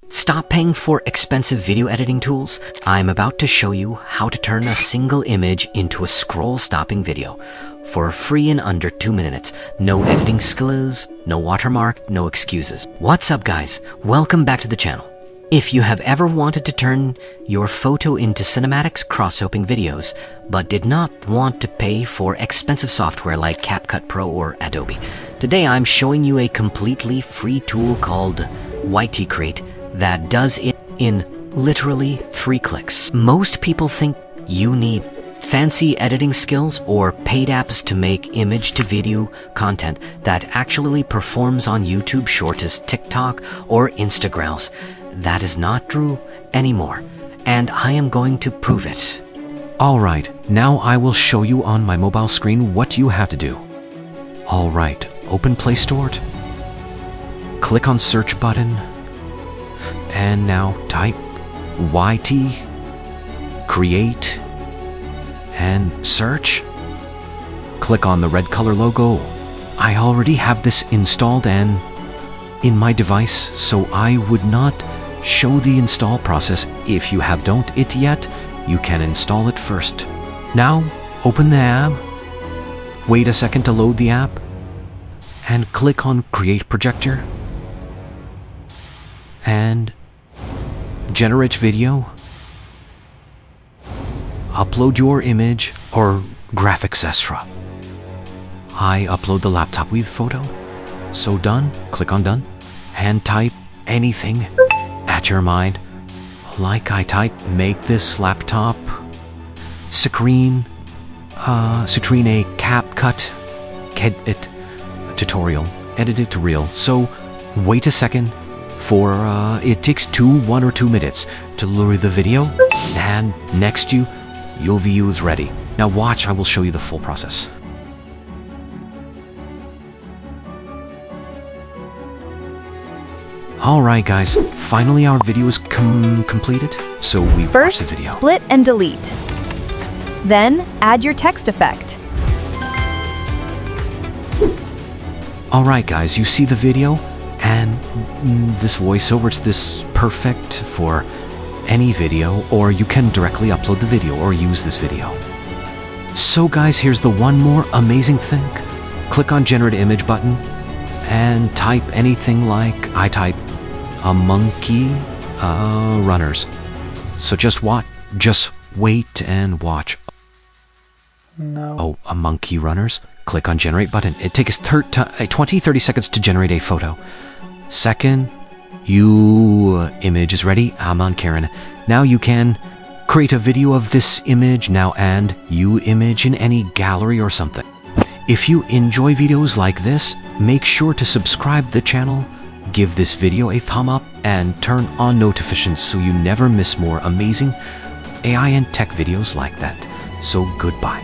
Stop paying for expensive video editing tools. I'm about to show you how to turn a single image into a scroll-stopping video for free in under 2 minutes. No editing skills, no watermark, no excuses. What's up, guys? Welcome back to the channel. If you have ever wanted to turn your photo into cinematics cross-hoping videos, but did not want to pay for expensive software like CapCut Pro or Adobe, today I'm showing you a completely free tool called YT Create that does it in literally 3 clicks. Most people think you need fancy editing skills or paid apps to make image-to-video content that actually performs on YouTube Shorts, TikTok, or Instagrams. That is not true anymore, and I am going to prove it. Alright, now I will show you on my mobile screen what you have to do. Alright, open Play Store, click on search button, and now type YT Create and search. Click on the red color logo. I already have this installed and in my device, so I would not show the install process. If you don't it yet, you can install it first. Now open the app, wait a second to load the app, and click on Create Projector and generate video. Upload your image or graphics extra. I upload the laptop with photo. So done, click on done, and type anything at your mind. Like I type, make this laptop screen a CapCut edit tutorial, edit it to real. So wait a second for it takes 1 or 2 minutes to load the video, and next your view is ready. Now watch, I will show you the full process. Alright guys, finally our video is completed, so we watched First, the video. split and delete. Then, add your text effect. Alright guys, you see the video, and this voiceover is this perfect for any video, or you can directly upload the video or use this video. So guys, here's the one more amazing thing. Click on Generate Image button and type anything like I type a monkey runners. So just wait and watch. No. Oh, a monkey runners. Click on Generate button. It takes 20-30 seconds to generate a photo. Second, image is ready. I'm on Karen. Now you can create a video of this image now and image in any gallery or something. If you enjoy videos like this, make sure to subscribe the channel, give this video a thumb up, and turn on notifications so you never miss more amazing AI and tech videos like that. So goodbye.